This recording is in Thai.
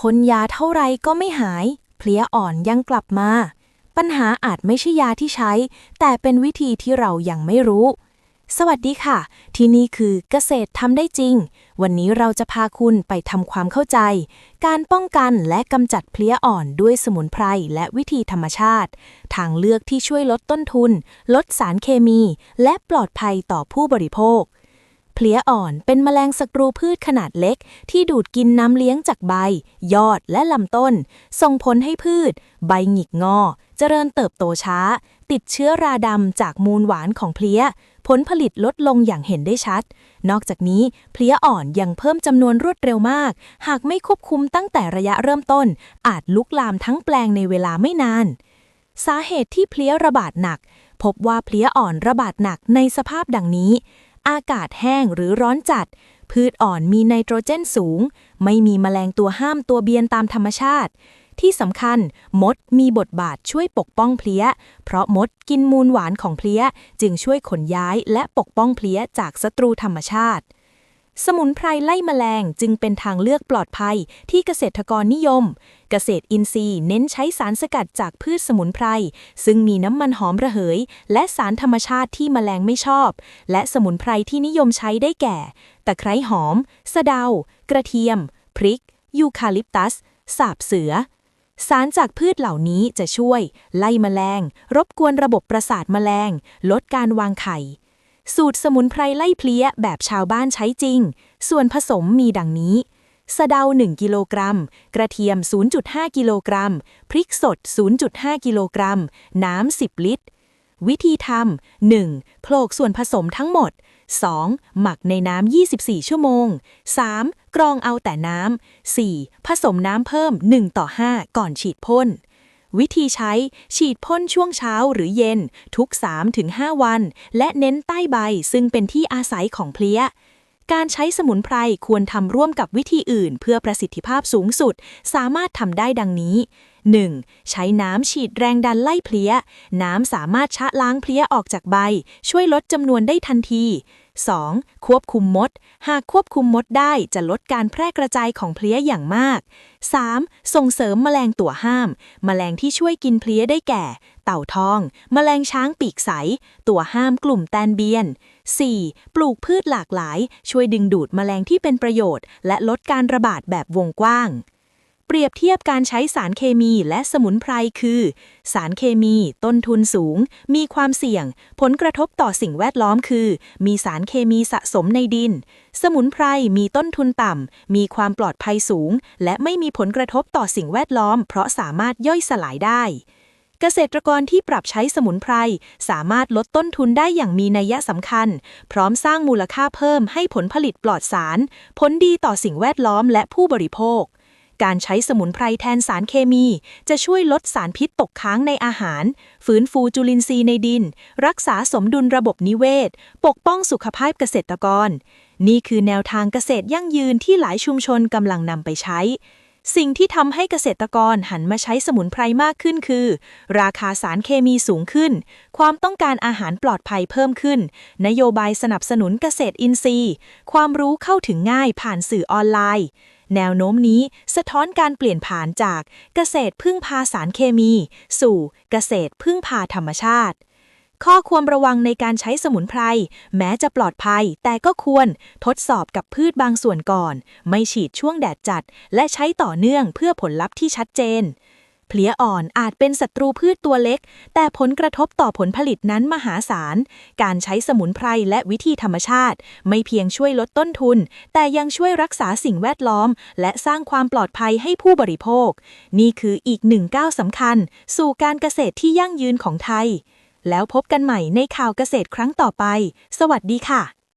พ่นยาเท่าไรก็ไม่หายเพลี้ยอ่อนยังกลับมาปัญหาอาจไม่ใช่ยาที่ใช้แต่เป็นวิธีที่เรายังไม่รู้สวัสดีค่ะที่นี่คือเกษตรทำได้จริงวันนี้เราจะพาคุณไปทำความเข้าใจการป้องกันและกำจัดเพลี้ยอ่อนด้วยสมุนไพรและวิธีธรรมชาติทางเลือกที่ช่วยลดต้นทุนลดสารเคมีและปลอดภัยต่อผู้บริโภคเพลี้ยอ่อนเป็นแมลงศัตรูพืชขนาดเล็กที่ดูดกินน้ำเลี้ยงจากใบยอดและลำต้นส่งผลให้พืชใบหงิกงอเจริญเติบโตช้าติดเชื้อราดำจากมูลหวานของเพลี้ยผลผลิตลดลงอย่างเห็นได้ชัดนอกจากนี้เพลี้ยอ่อนยังเพิ่มจำนวนรวดเร็วมากหากไม่ควบคุมตั้งแต่ระยะเริ่มต้นอาจลุกลามทั้งแปลงในเวลาไม่นานสาเหตุที่เพลี้ยระบาดหนักพบว่าเพลี้ยอ่อนระบาดหนักในสภาพดังนี้อากาศแห้งหรือร้อนจัดพืชอ่อนมีไนโตรเจนสูงไม่มีแมลงตัวห้ามตัวเบียนตามธรรมชาติที่สำคัญมดมีบทบาทช่วยปกป้องเพลี้ยเพราะมดกินมูลหวานของเพลี้ยจึงช่วยขนย้ายและปกป้องเพลี้ยจากศัตรูธรรมชาติสมุนไพรไล่แมลงจึงเป็นทางเลือกปลอดภัยที่เกษตรกรนิยมเกษตรอินทรีย์เน้นใช้สารสกัดจากพืชสมุนไพรซึ่งมีน้ำมันหอมระเหยและสารธรรมชาติที่แมลงไม่ชอบและสมุนไพรที่นิยมใช้ได้แก่ตะไคร้หอมสะเดากระเทียมพริกยูคาลิปตัสสาบเสือสารจากพืชเหล่านี้จะช่วยไล่แมลงรบกวนระบบประสาทแมลงลดการวางไข่สูตรสมุนไพรไล่เพลี้ยแบบชาวบ้านใช้จริงส่วนผสมมีดังนี้สะเดา1กิโลกรัมกระเทียม 0.5 กิโลกรัมพริกสด 0.5 กิโลกรัมน้ำ10 ลิตรวิธีทำ 1. โขลกส่วนผสมทั้งหมด 2. หมักในน้ำ24 ชั่วโมง 3. กรองเอาแต่น้ำ 4. ผสมน้ำเพิ่ม 1:5 ก่อนฉีดพ่นวิธีใช้ฉีดพ่นช่วงเช้าหรือเย็นทุก 3-5 วันและเน้นใต้ใบซึ่งเป็นที่อาศัยของเพลี้ยการใช้สมุนไพรควรทำร่วมกับวิธีอื่นเพื่อประสิทธิภาพสูงสุดสามารถทำได้ดังนี้ 1. ใช้น้ำฉีดแรงดันไล่เพลี้ยน้ำสามารถชะล้างเพลี้ยออกจากใบช่วยลดจำนวนได้ทันที 2. ควบคุมมดหากควบคุมมดได้จะลดการแพร่กระจายของเพลี้ยอย่างมาก 3. ส่งเสริมแมลงตัวห้ามแมลงที่ช่วยกินเพลี้ยได้แก่เต่าทองแมลงช้างปีกใสตัวห้ามกลุ่มแตนเบียน 4. ปลูกพืชหลากหลายช่วยดึงดูดแมลงที่เป็นประโยชน์และลดการระบาดแบบวงกว้างเปรียบเทียบการใช้สารเคมีและสมุนไพรคือสารเคมีต้นทุนสูงมีความเสี่ยงผลกระทบต่อสิ่งแวดล้อมคือมีสารเคมีสะสมในดินสมุนไพรมีต้นทุนต่ำมีความปลอดภัยสูงและไม่มีผลกระทบต่อสิ่งแวดล้อมเพราะสามารถย่อยสลายได้เกษตรกรที่ปรับใช้สมุนไพรสามารถลดต้นทุนได้อย่างมีนัยสำคัญพร้อมสร้างมูลค่าเพิ่มให้ผลผลิตปลอดสารผลดีต่อสิ่งแวดล้อมและผู้บริโภคการใช้สมุนไพรแทนสารเคมีจะช่วยลดสารพิษตกค้างในอาหารฟื้นฟูจุลินทรีย์ในดินรักษาสมดุลระบบนิเวศปกป้องสุขภาพเกษตรกรนี่คือแนวทางเกษตรยั่งยืนที่หลายชุมชนกำลังนำไปใช้สิ่งที่ทำให้เกษตรกรหันมาใช้สมุนไพรมากขึ้นคือราคาสารเคมีสูงขึ้นความต้องการอาหารปลอดภัยเพิ่มขึ้นนโยบายสนับสนุนเกษตรอินทรีย์ความรู้เข้าถึงง่ายผ่านสื่อออนไลน์แนวโน้มนี้สะท้อนการเปลี่ยนผ่านจากเกษตรพึ่งพาสารเคมีสู่เกษตรพึ่งพาธรรมชาติข้อควรระวังในการใช้สมุนไพรแม้จะปลอดภัยแต่ก็ควรทดสอบกับพืชบางส่วนก่อนไม่ฉีดช่วงแดดจัดและใช้ต่อเนื่องเพื่อผลลัพธ์ที่ชัดเจนเพลี้ยอ่อนอาจเป็นศัตรูพืชตัวเล็กแต่ผลกระทบต่อผลผลิตนั้นมหาศาลการใช้สมุนไพรและวิธีธรรมชาติไม่เพียงช่วยลดต้นทุนแต่ยังช่วยรักษาสิ่งแวดล้อมและสร้างความปลอดภัยให้ผู้บริโภคนี่คืออีกหนึ่งก้าวสำคัญสู่การเกษตรที่ยั่งยืนของไทยแล้วพบกันใหม่ในข่าวเกษตรครั้งต่อไปสวัสดีค่ะ